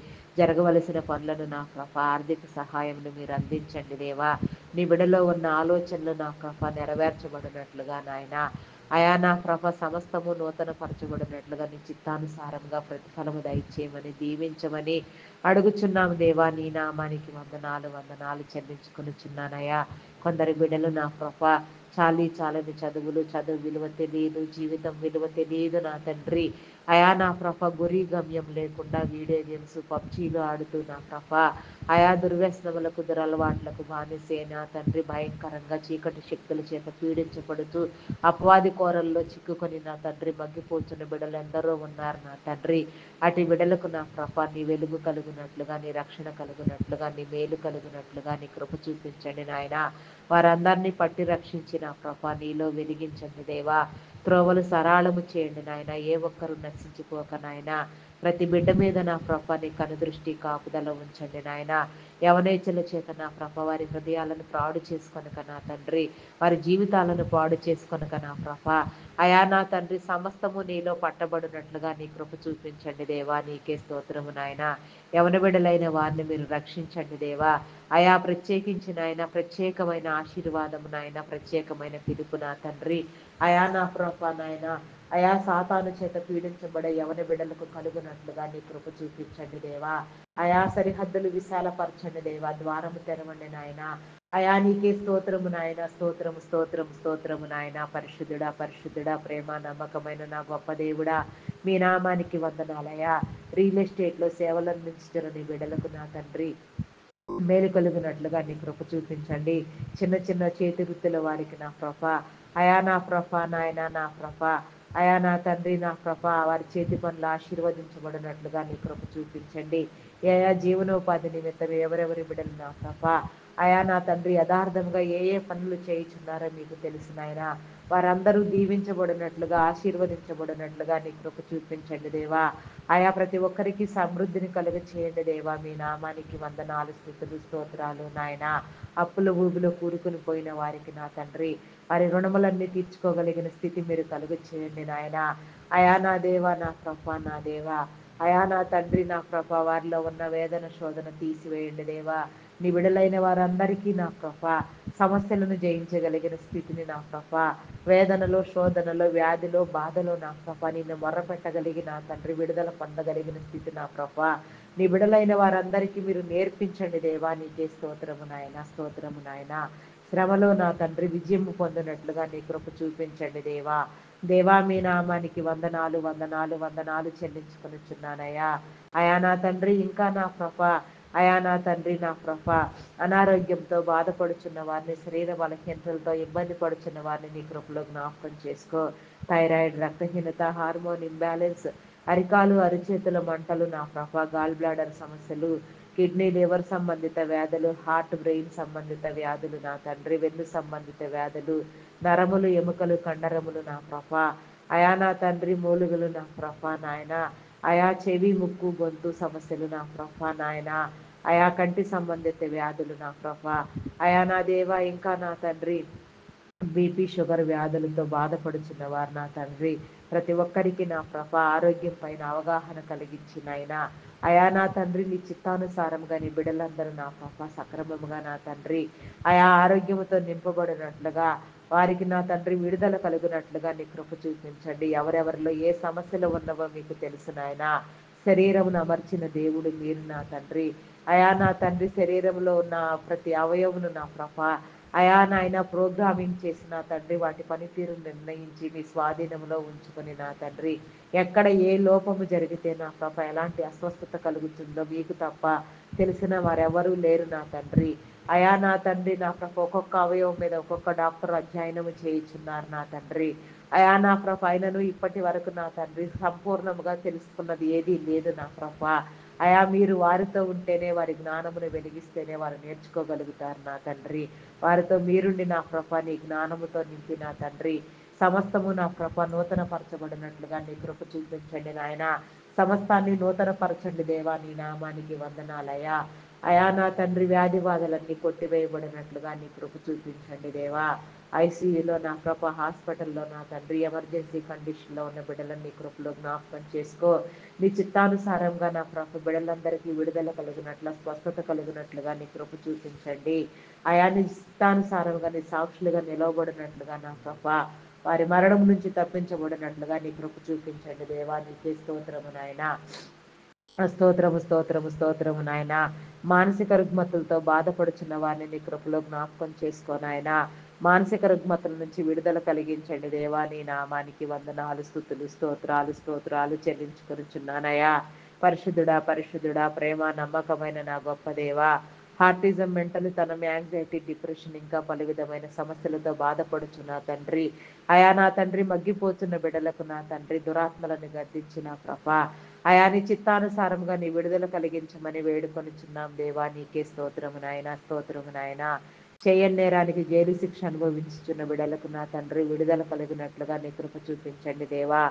జరగవలసిన పనులను నా ప్రభ ఆర్థిక సహాయంను మీరు అందించండి దేవా. నీ బిడ్డలో ఉన్న ఆలోచనలు నా ప్రభ నెరవేర్చబడినట్లుగా నాయన, అయా నా ప్రభ సమస్తము నూతన పరచబడినట్లుగా నీ చిత్తానుసారంగా ప్రతిఫలము దయచేయమని దీవించమని అడుగుచున్నాము దేవా. నీ నామానికి వందనాలు వందనాలు చెల్లించుకొనుచున్నానయ్యా. కొందరి బిడ్డలు నా ప్రభ చాలని చదువులు, చదువు విలువ తెలియదు, జీవితం విలువ తెలియదు నా తండ్రి. అయా నా ప్రభ గురి గమ్యం లేకుండా వీడియో గేమ్స్ పబ్జీలు ఆడుతూ నా ప్రభ అయా దుర్వ్యసనములకు దురలవాట్లకు బానిసే నా తండ్రి భయంకరంగా చీకటి శక్తుల చేత పీడించబడుతూ అపవాది కోరల్లో చిక్కుకొని నా తండ్రి మగ్గిపోతున్న బిడ్డలు ఎందరో ఉన్నారు నా తండ్రి. అటు బిడ్డలకు నా ప్రభ నీ వెలుగు కలుగునట్లుగా, నీ రక్షణ కలుగునట్లుగా, నీ మేలు కలుగునట్లుగా నీ కృప చూపించండి నాయన. వారందరినీ పట్టి రక్షించి నా ప్రభ నీలో వెలిగించండి దేవా. త్రోవలు సరాళము చేయండి నాయన, ఏ ఒక్కరు నశించుకోక నాయన. ప్రతి బిడ్డ మీద నా ప్రభ నీ కనుదృష్టి కాపుదల ఉంచండి నాయన. యవనేచ్చుల చేత నా ప్రభ వారి హృదయాలను పాడు చేసుకొనక నా తండ్రి, వారి జీవితాలను పాడు చేసుకొనక నా ప్రభ, అయా నా తండ్రి సమస్తము నీలో పట్టబడినట్లుగా నీ కృప చూపించండి దేవా. నీకే స్తోత్రము నాయన. యవన బిడ్డలైన వారిని మీరు రక్షించండి దేవా. అయా ప్రత్యేకించిన ఆయన ప్రత్యేకమైన ఆశీర్వాదము నాయన, ప్రత్యేకమైన పిలుపు నా తండ్రి. అయా నా ప్రభ నాయన, అయా సాతాను చేత పీడించబడే యవన బిడ్డలకు కలుగునట్లుగా నీ కృప చూపించండి దేవా. అయా సరిహద్దులు విశాలపరచండి దేవా, ద్వారము తెరవండి నాయన. అయా నీకే స్తోత్రము నాయన, స్తోత్రము స్తోత్రము స్తోత్రము నాయన. పరిశుద్ధుడా పరిశుద్ధుడా ప్రేమ నమ్మకమైన నా గొప్ప దేవుడా మీ నామానికి వందనాలయా. రియల్ ఎస్టేట్లో సేవలను అందించిన నీ బిడ్డలకు నా తండ్రి మేలు కలుగునట్లుగా నీ కృప చూపించండి. చిన్న చిన్న చేతి వృత్తుల వారికి నా ప్రభ, అయా నా ప్రభ నాయన నా ప్రభ, అయా నా తండ్రి నా ప్రభ వారి చేతి పనులు ఆశీర్వదించబడినట్లుగా నీ కృప చూపించండి. అయా జీవనోపాధి నిమిత్తం ఎవరెవరి బిడ్డలు నా ప్రభ, అయా నా తండ్రి యథార్థంగా ఏ ఏ పనులు చేయుచున్నారో మీకు తెలిసిన ఆయన వారందరూ దీవించబడినట్లుగా ఆశీర్వదించబడినట్లుగా నీ కృప చూపించండి దేవా. ఆయా ప్రతి ఒక్కరికి సమృద్ధిని కలుగ చేయండి దేవా. మీ నామానికి వందనాలు స్తుతులు స్తోత్రాలు నాయన. అప్పుల ఊబిలో కూరుకుని పోయిన వారికి నా తండ్రి వారి రుణములన్నీ తీర్చుకోగలిగిన స్థితి మీరు కలుగ చేయండి నాయన. అయా నా దేవా నా ప్రభ నా దేవా, అయా నా తండ్రి నా ప్రభ వారిలో ఉన్న వేదన శోధన తీసివేయండి దేవా. నీ బిడలైన వారందరికీ నా ప్రభా సమస్యలను జయించగలిగిన స్థితిని నా ప్రభా వేదనలో శోధనలో వ్యాధిలో బాధలో నా ప్రభా నిన్ను మొర్రపెట్టగలిగిన తండ్రి విడుదల పొందగలిగిన స్థితి నా ప్రభా నీ బిడలైన వారందరికీ మీరు నేర్పించండి దేవా నీకే స్తోత్రము నాయన స్తోత్రము నాయన శ్రమలో నా తండ్రి విజయం పొందినట్లుగా నీ కృప చూపించండి దేవా దేవా మీ నామానికి వందనాలు వందనాలు వందనాలు చెల్లించుకొనిచున్నానయ్యా అయా నా తండ్రి ఇంకా నా ప్రభ అయా నా తండ్రి నా ప్రభ అనారోగ్యంతో బాధపడుచున్న వారిని శరీర బలహీనతలతో ఇబ్బంది పడుచున్న వారిని నీ కృపలో జ్ఞాపకం చేసుకో థైరాయిడ్ రక్తహీనత హార్మోన్ ఇంబ్యాలెన్స్ అరికాలు అరిచేతుల మంటలు నా ప్రభ గాల్ బ్లాడర్ సమస్యలు కిడ్నీ లివర్ సంబంధిత వ్యాధులు హార్ట్ బ్రెయిన్ సంబంధిత వ్యాధులు నా తండ్రి వెన్ను సంబంధిత వ్యాధులు నరములు ఎముకలు కండరములు నా ప్రభ అయా నా తండ్రి మూలుగులు నా ప్రభ నాయన అయా చెవి ముక్కు గొంతు సమస్యలు నా ప్రభ నాయన అయా కంటి సంబంధిత వ్యాధులు నా ప్రభ అయా నా దేవ ఇంకా నా తండ్రి బీపీ షుగర్ వ్యాధులతో బాధపడుచున్న వారు నా తండ్రి ప్రతి ఒక్కరికి నా ప్రభ ఆరోగ్యం పైన అవగాహన కలిగించినైనా అయా నా తండ్రి నీ చిత్తానుసారంగా నీ బిడ్డలందరూ నా ప్రభ సక్రమముగా నా తండ్రి ఆయా ఆరోగ్యముతో నింపబడినట్లుగా వారికి నా తండ్రి విడుదల కలుగునట్లుగా నీ కృప చూపించండి ఎవరెవరిలో ఏ సమస్యలు ఉన్నవో మీకు తెలుసు నాయన శరీరమును అమర్చిన దేవుడు మీరు నా తండ్రి అయా నా తండ్రి శరీరంలో ఉన్న ప్రతి అవయవును నా ప్రభ అయా నాయన ప్రోగ్రామింగ్ చేసి నా తండ్రి వాటి పనితీరు నిర్ణయించి మీ స్వాధీనంలో ఉంచుకొని నా తండ్రి ఎక్కడ ఏ లోపము జరిగితే నా ప్రభ ఎలాంటి అస్వస్థత కలుగుతుందో మీకు తప్ప తెలిసిన వారెవరూ లేరు నా తండ్రి అయా నా తండ్రి నా ప్రభ ఒక్కొక్క అవయవం మీద ఒక్కొక్క డాక్టర్ అధ్యయనము చేయించున్నారు నా తండ్రి అయా నా ప్రభ అయినను ఇప్పటి వరకు నా తండ్రి సంపూర్ణముగా తెలుసుకున్నది ఏదీ లేదు నా ప్రభ అయా మీరు వారితో ఉంటేనే వారి జ్ఞానమును వెలిగిస్తేనే వారు నేర్చుకోగలుగుతారు నా తండ్రి వారితో మీరుండి నా ప్రభ నీ జ్ఞానముతో నింపి నా తండ్రి సమస్తము నా కృప నూతన పరచబడినట్లుగా నీ కృప చూపించండి నాయన సమస్తాన్ని నూతన పరచండి దేవా నీ నామానికి వందనాలయ్యా అయా నా తండ్రి వ్యాధి బాధలన్నీ కొట్టివేయబడినట్లుగా నీ కృప చూపించండి దేవా ఐసీయూలో నా కృప హాస్పిటల్లో నా తండ్రి ఎమర్జెన్సీ కండిషన్లో ఉన్న బిడ్డలను నీ కృపలో జ్ఞాపకం చేసుకో నీ చిత్తానుసారంగా నా ప్రభ బిడ్డలందరికీ విడుదల కలిగినట్లు స్వస్థత కలిగినట్లుగా నీ కృప చూపించండి అయా నీ చిత్తానుసారంగా నీ సాక్షులుగా నిలవబడినట్లుగా నా ప్రభ వారి మరణం నుంచి తప్పించబడినట్లుగా నీ కృప చూపించండి దేవా నీకే స్తోత్రము నాయన స్తోత్రము స్తోత్రము స్తోత్రము నాయన మానసిక రుగ్మతులతో బాధపడుచున్న వారిని నీ కృపలో జ్ఞాపకం చేసుకోనాయన మానసిక రుగ్మతుల నుంచి విడుదల కలిగించండి దేవా నీ నామానికి వందనాలు స్తుతులు స్తోత్రాలు స్తోత్రాలు చెల్లించుకొనిచున్నానయ్యా పరిశుద్ధుడా పరిశుద్ధుడా ప్రేమ నమ్మకమైన నా గొప్ప దేవా హార్టిజం మెంటల్ తనం యాంగ్జైటీ డిప్రెషన్ ఇంకా పలు విధమైన సమస్యలతో బాధపడుచున్న తండ్రి అయా నా తండ్రి మగ్గిపోతున్న బిడ్డలకు నా తండ్రి దురాత్మలను గద్దించిన ప్రభ అయా నీ చిత్తానుసారంగా నీ విడుదల కలిగించమని వేడుకొనిచున్నాం దేవా నీకే స్తోత్రము నాయన స్తోత్రము నాయన చేయని నేరానికి జైలు శిక్ష అనుభవించుచున్న బిడ్డలకు నా తండ్రి విడుదల కలిగినట్లుగా నీ కృప చూపించండి దేవా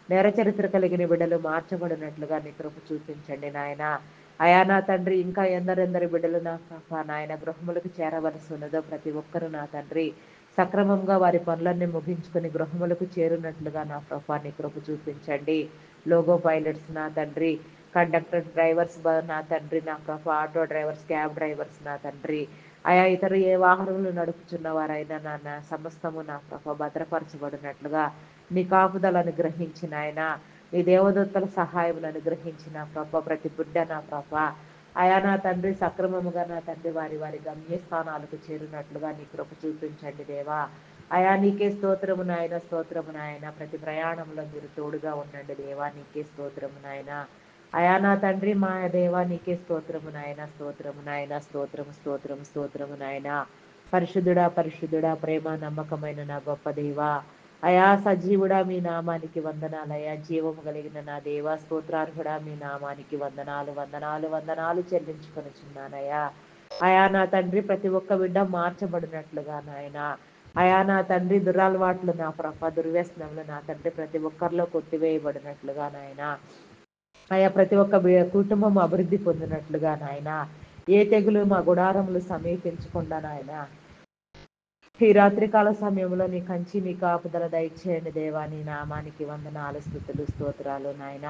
నేర చరిత్ర కలిగిన బిడ్డలు మార్చబడినట్లుగా నీ కృప చూపించండి నాయన అయా నా తండ్రి ఇంకా ఎందరెందరి బిడ్డలు నా ప్రభ నాయన గృహములకు చేరవలసి ఉన్నదో ప్రతి ఒక్కరూ నా తండ్రి సక్రమంగా వారి పనులన్నీ ముగించుకొని గృహములకు చేరున్నట్లుగా నా ప్రభా నీ కృప చూపించండి లోగో పైలట్స్ నా తండ్రి కండక్టర్ డ్రైవర్స్ నా తండ్రి నా ప్రభ ఆటో డ్రైవర్స్ క్యాబ్ డ్రైవర్స్ నా తండ్రి ఆయా ఇతర ఏ వాహనములు నడుపుచున్న వారైనా నా సమస్తము నా ప్రభ భద్రపరచబడినట్లుగా నీ కాపుదలను అనుగ్రహించిన ఆయన నీ దేవదత్తుల సహాయమును అనుగ్రహించిన ప్రభ ప్రతి బిడ్డ నా ప్రభ అయా నా తండ్రి సక్రమముగా నా తండ్రి వారి వారి గమ్యస్థానాలకు చేరినట్లుగా నీ కృప చూపించండి దేవా అయా నీకే స్తోత్రము నాయన స్తోత్రము నాయన ప్రతి ప్రయాణంలో మీరు తోడుగా ఉండండి దేవా నీకే స్తోత్రము నాయన అయా నా తండ్రి మా దేవా నీకే స్తోత్రము నాయన స్తోత్రము నాయన స్తోత్రము స్తోత్రము స్తోత్రము నాయన పరిశుద్ధుడా పరిశుద్ధుడా ప్రేమ నమ్మకమైన నా గొప్ప దేవా అయా సజీవుడా మీ నామానికి వందనాలయా జీవము కలిగిన నా దేవా స్తోత్రార్హుడా మీ నామానికి వందనాలు వందనాలు వందనాలు చెల్లించుకొనిచున్నానయ్యా అయా నా తండ్రి ప్రతి ఒక్క బిడ్డ మార్చబడినట్లుగా నాయన అయా నా తండ్రి దురలవాట్లు నా ప్రభ దుర్వ్యసనములు నా తండ్రి ప్రతి ఒక్కరిలో కొట్టివేయబడినట్లుగా నాయన ఆయా ప్రతి ఒక్క కుటుంబం అభివృద్ధి పొందినట్లుగా నాయన ఏ తెగులు మా గుడారములు సమీపించకుండా నాయన ఈ రాత్రికాల సమయంలో నీ కంచి నీ కాపుదల దయచేయండి దేవా. నీ నామానికి వందనాలు, స్తుతులు, స్తోత్రాలు నాయన.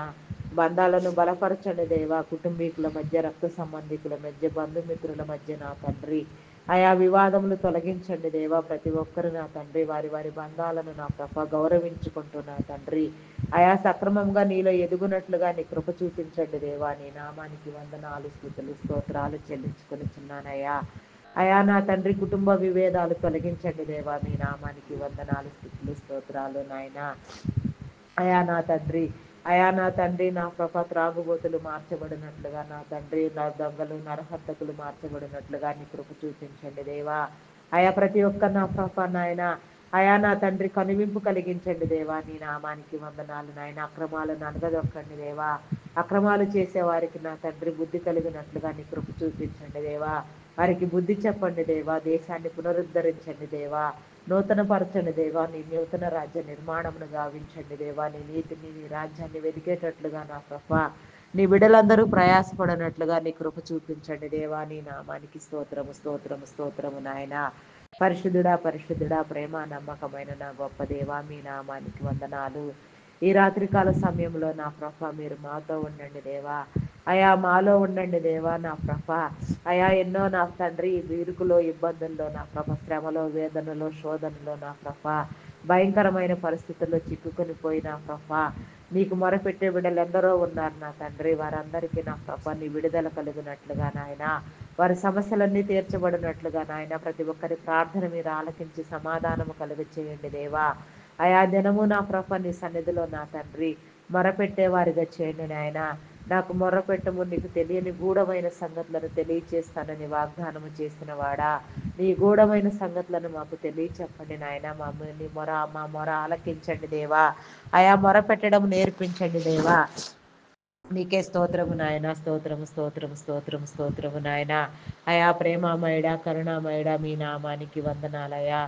బంధాలను బలపరచండి దేవా. కుటుంబీకుల మధ్య, రక్త సంబంధికుల మధ్య, బంధుమిత్రుల మధ్య నా తండ్రి ఆయా వివాదములు తొలగించండి దేవా. ప్రతి ఒక్కరు నా తండ్రి వారి వారి బంధాలను నా ప్రభ గౌరవించుకుంటూ నా తండ్రి ఆయా సక్రమంగా నీలో ఎదుగునట్లుగా నీ కృప చూపించండి దేవా. నీ నామానికి వందనాలు, స్తుతులు, స్తోత్రాలు చెల్లించుకొనిచున్నానయ్యా. అయా నా తండ్రి కుటుంబ విభేదాలు తొలగించండి దేవా. మీ నామానికి వందనాలు, స్తుతులు, స్తోత్రాలు నాయన. అయా నా తండ్రి నా ప్రభ త్రాగుబోతులు మార్చబడినట్లుగా నా తండ్రి, నా దొంగలు నరహంతకులు మార్చబడినట్లుగా నీ కృప చూపించండి దేవా. అయా ప్రతి ఒక్క నా ప్రభ నాయన అయా నా తండ్రి కనువింపు కలిగించండి దేవా. నీ నామానికి వందనాలు నాయన. అక్రమాలను అనగదొక్కండి దేవా. అక్రమాలు చేసే వారికి నా తండ్రి బుద్ధి కలిగినట్లుగా నీ కృప చూపించండి దేవా. వారికి బుద్ధి చెప్పండి దేవా. దేశాన్ని పునరుద్ధరించండి దేవా. నూతన పరచండి దేవా. నీ నూతన రాజ్య నిర్మాణమును గావించండి దేవా. నీ నీతిని నీ రాజ్యాన్ని వెదికేటట్లుగా నా ప్రభ నీ బిడ్డలందరూ ప్రయాసపడినట్లుగా నీ కృప చూపించండి దేవా. నీ నామానికి స్తోత్రము, స్తోత్రము, స్తోత్రము నాయన. పరిశుద్ధుడా, పరిశుద్ధుడా, ప్రేమ నమ్మకమైన నా గొప్ప దేవా, మీ నామానికి వందనాలు. ఈ రాత్రికాల సమయంలో నా ప్రభ మీరు మాతో ఉండండి దేవా. అయా మాలో ఉండండి దేవా. నా ప్రభ అయా ఎన్నో నా తండ్రి వీరుకులో ఇబ్బందుల్లో నా ప్రభ శ్రమలో వేదనలో శోధనలో నా ప్రభ భయంకరమైన పరిస్థితుల్లో చిక్కుకొని పోయిన ప్రభ నీకు మొరపెట్టే బిడ్డలు ఎందరో ఉన్నారు నా తండ్రి. వారందరికీ నా ప్రభ నీ విడుదల కలిగినట్లుగా నాయన, వారి సమస్యలన్నీ తీర్చబడినట్లుగా నాయన, ప్రతి ఒక్కరి ప్రార్థన మీరు ఆలకించి సమాధానము కలుగ చేయండి దేవా. అయా దినము నా ప్రభ నీ సన్నిధిలో నా తండ్రి మొరపెట్టే వారిగా చేయండి నాయన. నాకు మొర్రపెట్టము, నీకు తెలియని గూఢమైన సంగతులను తెలియచేస్తానని వాగ్దానము చేసిన వాడా, నీ గూఢమైన సంగతులను మాకు తెలియచెప్పండి నాయన. మా మొర ఆలకించండి దేవా. అయా మొర పెట్టడం నేర్పించండి దేవా. నీకే స్తోత్రము నాయన. స్తోత్రము, స్తోత్రము, స్తోత్రము, స్తోత్రము నాయన. అయా ప్రేమామయుడా, కరుణామయుడా, మీ నామానికి వందనాలయా.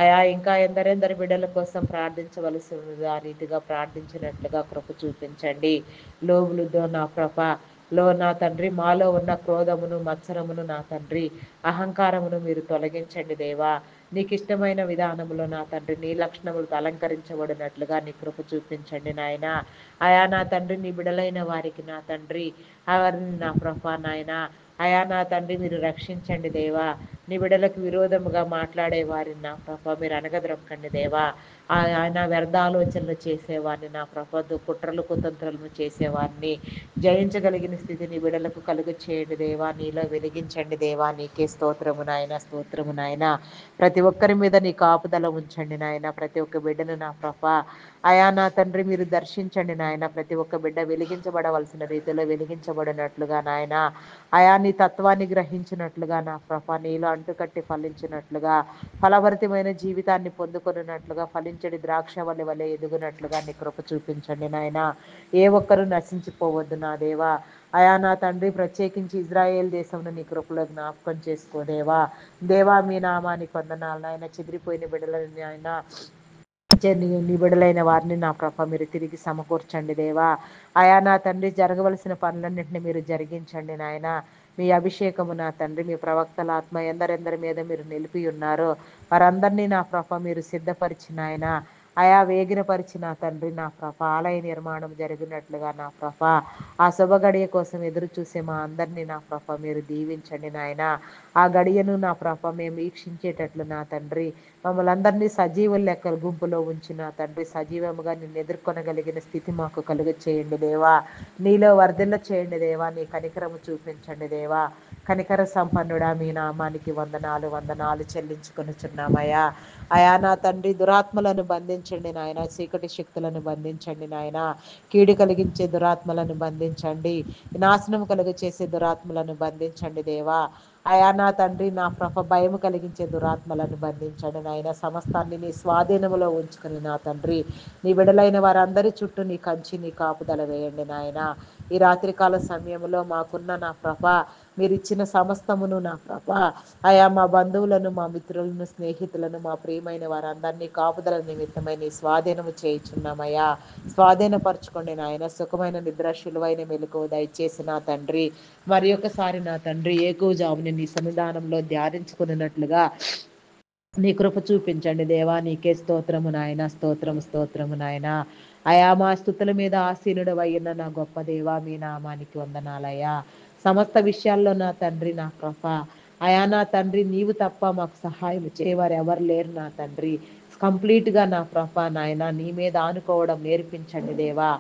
అయా ఇంకా ఎందరెందరి బిడ్డల కోసం ప్రార్థించవలసి ఆ రీతిగా ప్రార్థించినట్లుగా కృప చూపించండి. లోబులుతో నా ప్రభ లో నా తండ్రి మాలో ఉన్న క్రోధమును మత్సరమును నా తండ్రి అహంకారమును మీరు తొలగించండి దేవా. నీకు ఇష్టమైన విధానములో నా తండ్రి నీ లక్షణములతో అలంకరించబడినట్లుగా నీ కృప చూపించండి నాయన. అయా నా తండ్రి నీ బిడలైన వారికి నా తండ్రి వారిని నా ప్రభా నాయన అయా నా తండ్రి మీరు రక్షించండి దేవా. నీ బిడలకు విరోధముగా మాట్లాడే వారిని నా ప్రభ మీరు అనగదొక్కండి దేవా. ఆయన వ్యర్థ ఆలోచనలు చేసేవారిని నా ప్రభ కుట్రలు కుతంత్రలను చేసేవారిని జయించగలిగిన స్థితిని బిడలకు కలుగ చేయండి దేవా. నీలో వెలిగించండి దేవా. నీకే స్తోత్రము నాయన, స్తోత్రము నాయన. ప్రతి ఒక్కరి మీద నీ కాపుదల ఉంచండి నాయన. ప్రతి ఒక్క బిడ్డను నా ప్రభ అయా నా తండ్రి మీరు దర్శించండి నాయన. ప్రతి ఒక్క బిడ్డ వెలిగించబడవలసిన రీతిలో వెలిగించబడినట్లుగా నాయన. అయా నీ తత్వాన్ని గ్రహించినట్లుగా నా ప్రభ నీలో అంటుకట్టి ఫలించినట్లుగా ఫలభరితమైన జీవితాన్ని పొందుకొనున్నట్లుగా ఫలించడి ద్రాక్షవల్లి వలె ఎదుగునట్లుగా నీ కృప చూపించండి నాయన. ఏ ఒక్కరూ నశించిపోవద్దు నా దేవా. అయా నా తండ్రి ప్రత్యేకించి ఇజ్రాయేల్ దేశంలో నీ కృపలో జ్ఞాపకం చేసుకోదేవా. దేవా మీ నామానికి వందనాలు నాయన. చెదిరిపోయిన బిడ్డలని ఆయన నీ బిడలైన వారిని నా ప్రభ మీరు తిరిగి సమకూర్చండి దేవా. అయా నా తండ్రి జరగవలసిన పనులన్నింటినీ మీరు జరిగించండి నాయన. మీ అభిషేకము నా తండ్రి మీ ప్రవక్తల ఆత్మ ఎందరెందరి మీద మీరు నిలిపి ఉన్నారో వారందరినీ నా ప్రభ మీరు సిద్ధపరిచిన ఆయన అయా వేగిరపరిచిన తండ్రి నా ప్రభ ఆలయ నిర్మాణం జరిగినట్లుగా నా ప్రభ ఆ శుభ గడియ కోసం ఎదురు చూసే మా అందరినీ నా ప్రభ మీరు దీవించండి నాయన. ఆ గడియను నా ప్రభ మేము వీక్షించేటట్లు నా తండ్రి మమ్మల్ని అందరినీ సజీవుల లెక్కల గుంపులో ఉంచిన తండ్రి సజీవముగా నిన్ను ఎదుర్కొనగలిగిన స్థితి మాకు కలుగ చేయండి దేవా. నీలో వర్ధిల్ల చేయండి దేవా. నీ కనికరము చూపించండి దేవా. కనికర సంపన్నుడా మీ నామానికి వందనాలు వందనాలు చెల్లించుకొనుచున్నామయ్యా. అయా నా తండ్రి దురాత్మలను బంధించండి నాయన. చీకటి శక్తులను బంధించండి నాయన. కీడు కలిగించే దురాత్మలను బంధించండి. నాశనం కలుగ చేసే దురాత్మలను బంధించండి దేవా. అయా నా తండ్రి నా ప్రభ భయము కలిగించే దురాత్మలను బంధించండి నాయన. సమస్తాన్ని నీ స్వాధీనములో ఉంచుకుని నా తండ్రి నీ బిడలైన వారందరి చుట్టూ నీ కంచి నీ కాపుదల వేయండి నాయన. ఈ రాత్రికాల సమయంలో మాకున్న నా ప్రభ మీరు ఇచ్చిన సమస్తమును నా ప్రభ అయా మా బంధువులను మా మిత్రులను స్నేహితులను మా ప్రియమైన వారందరినీ కాపుదల నిమిత్తమై నీ స్వాధీనము చేయుచున్నామయ్యా. స్వాధీనపరచుకోండి నాయన. సుఖమైన నిద్ర శిలువైన మెలకు దయచేసి నా తండ్రి మరి ఒకసారి నా తండ్రి ఏకూజాముని నీ సన్నిధానంలో ధ్యానించుకున్నట్లుగా నీ కృప చూపించండి దేవా. నీకే స్తోత్రము నాయన, స్తోత్రము స్తోత్రము నాయన. అయా మా స్థుతుల మీద ఆసీనుడు అయ్యున్న నా గొప్ప దేవా, మీ నామానికి వందనాలయ్యా. సమస్త విషయాల్లో నా తండ్రి, నా కృప అయా నా తండ్రి, నీవు తప్ప మాకు సహాయం చేయవారు ఎవరు లేరు నా తండ్రి. కంప్లీట్గా నా కృప నాయన నీ మీద ఆనుకోవడం నేర్పించండి దేవా.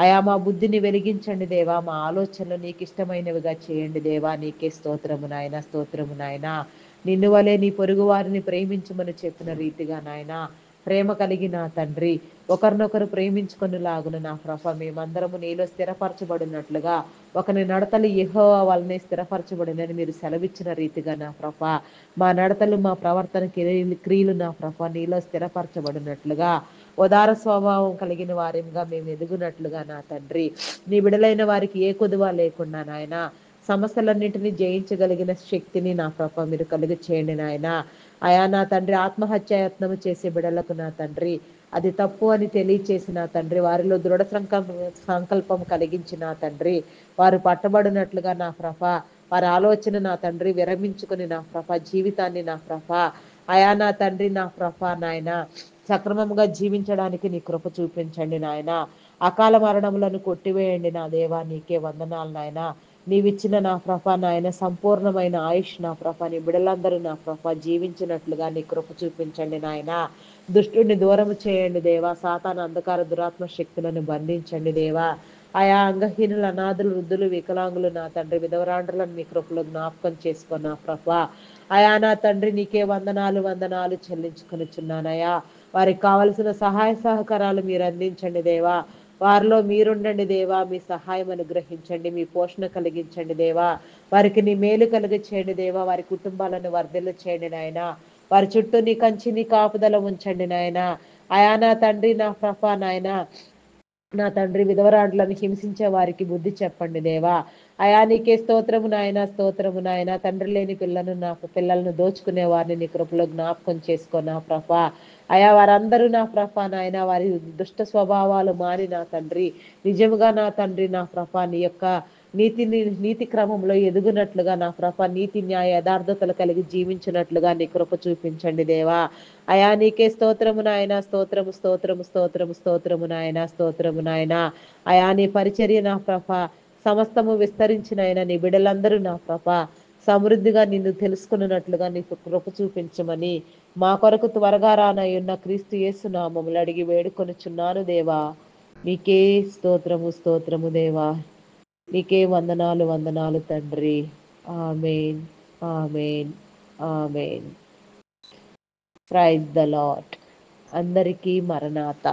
అయా మా బుద్ధిని వెలిగించండి దేవా. మా ఆలోచనలు నీకు ఇష్టమైనవిగా చేయండి దేవా. నీకే స్తోత్రము నాయన, స్తోత్రము నాయన. నిన్ను వలె నీ పొరుగు వారిని ప్రేమించమని చెప్పిన రీతిగా నాయన ప్రేమ కలిగిన తండ్రి, ఒకరినొకరు ప్రేమించుకొని లాగున నా ప్రభ మేమందరము నీలో స్థిరపరచబడినట్లుగా ఒకని నడతలు యెహోవా వలనే స్థిరపరచబడినని మీరు సెలవిచ్చిన రీతిగా నా ప్రభ మా నడతలు, మా ప్రవర్తన క్రియలు నా ప్రభ నీలో స్థిరపరచబడినట్లుగా ఉదార స్వభావం కలిగిన వారిగా మేము ఎదుగునట్లుగా నా తండ్రి, నీ బిడలైన వారికి ఏ కొదువ లేకుండా నాయన సమస్యలన్నింటినీ జయించగలిగిన శక్తిని నా ప్రభ మీరు కలుగు చేయండి నాయన. అయా నా తండ్రి, ఆత్మహత్యాయత్నము చేసే బిడలకు నా తండ్రి అది తప్పు అని తెలియచేసి నా తండ్రి వారిలో దృఢ సంకల్పం కలిగించి నా తండ్రి వారు పట్టబడినట్లుగా నా ప్రభ వారి ఆలోచన నా తండ్రి విరమించుకుని నా ప్రభ జీవితాన్ని నా ప్రభ అయా నా తండ్రి, నా ప్రభ నాయన సక్రమంగా జీవించడానికి నీ కృప చూపించండి నాయన. అకాల మరణములను కొట్టివేయండి నా దేవా. నీకే వందనాలు నాయన. నీవిచ్చిన నా ప్రభ నాయన సంపూర్ణమైన ఆయుష్ నా ప్రభ నీ బిడలందరూ నా ప్రభ జీవించినట్లుగా నీ కృప చూపించండి నాయన. దుష్టుడిని దూరం చేయండి దేవా. సాతాను అంధకార దురాత్మ శక్తులను బంధించండి దేవా. ఆయా అంగహీనులు, అనాథులు, వృద్ధులు, వికలాంగులు నా తండ్రి విధవరాండ్రులను మీ కృపలో జ్ఞాపకం చేసుకున్న ప్రభ అయా నా తండ్రి నీకే వందనాలు వందనాలు చెల్లించుకొనిచున్నానయ్యా. వారికి కావలసిన సహాయ సహకారాలు మీరు అందించండి దేవా. వారిలో మీరుండండి దేవా. మీ సహాయం అనుగ్రహించండి, మీ పోషణ కలిగించండి దేవా. వారికి నీ మేలు కలిగి చేయండి దేవా. వారి కుటుంబాలను వర్ధిల్ల చేయండి నాయన. వారి చుట్టూ నీ కంచి, నీ కాపుదల ఉంచండి నాయన. అయా నా తండ్రి, నా ప్రభ నాయన నా తండ్రి విధవరాండ్లను హింసించే వారికి బుద్ధి చెప్పండి దేవా. అయా నీకే స్తోత్రము నాయన, స్తోత్రము నాయన. తండ్రి లేని పిల్లలను దోచుకునే వారిని నీ కృపలో జ్ఞాపకం చేసుకో నా ప్రభ అయా. వారందరూ నా ప్రభ నాయన వారి దుష్ట స్వభావాలు మారి నా తండ్రి నిజముగా నా తండ్రి, నా ప్రభ నీ యొక్క నీతి క్రమంలో ఎదుగునట్లుగా నా ప్రభ నీతి న్యాయ యథార్థతలు కలిగి జీవించినట్లుగా నీ కృప చూపించండి దేవా. అయా నీకే స్తోత్రము నాయన, స్తోత్రము స్తోత్రము స్తోత్రము స్తోత్రము నాయన, స్తోత్రము నాయన. అయా నీ పరిచర్య నా ప్రభ సమస్తము విస్తరించినైనా నీ బిడలందరూ నా ప్రభ సమృద్ధిగా నిన్ను తెలుసుకున్నట్లుగా నీకు కృప చూపించమని మా కొరకు త్వరగా రానయ్యున్న క్రీస్తు యేసు నామములు అడిగి వేడుకొనుచున్నాను దేవా. నీకే స్తోత్రము స్తోత్రము దేవా. నీకే వందనాలు వందనాలు తండ్రి. Amen, amen, amen. Praise the lord. అందరికీ మరణాత.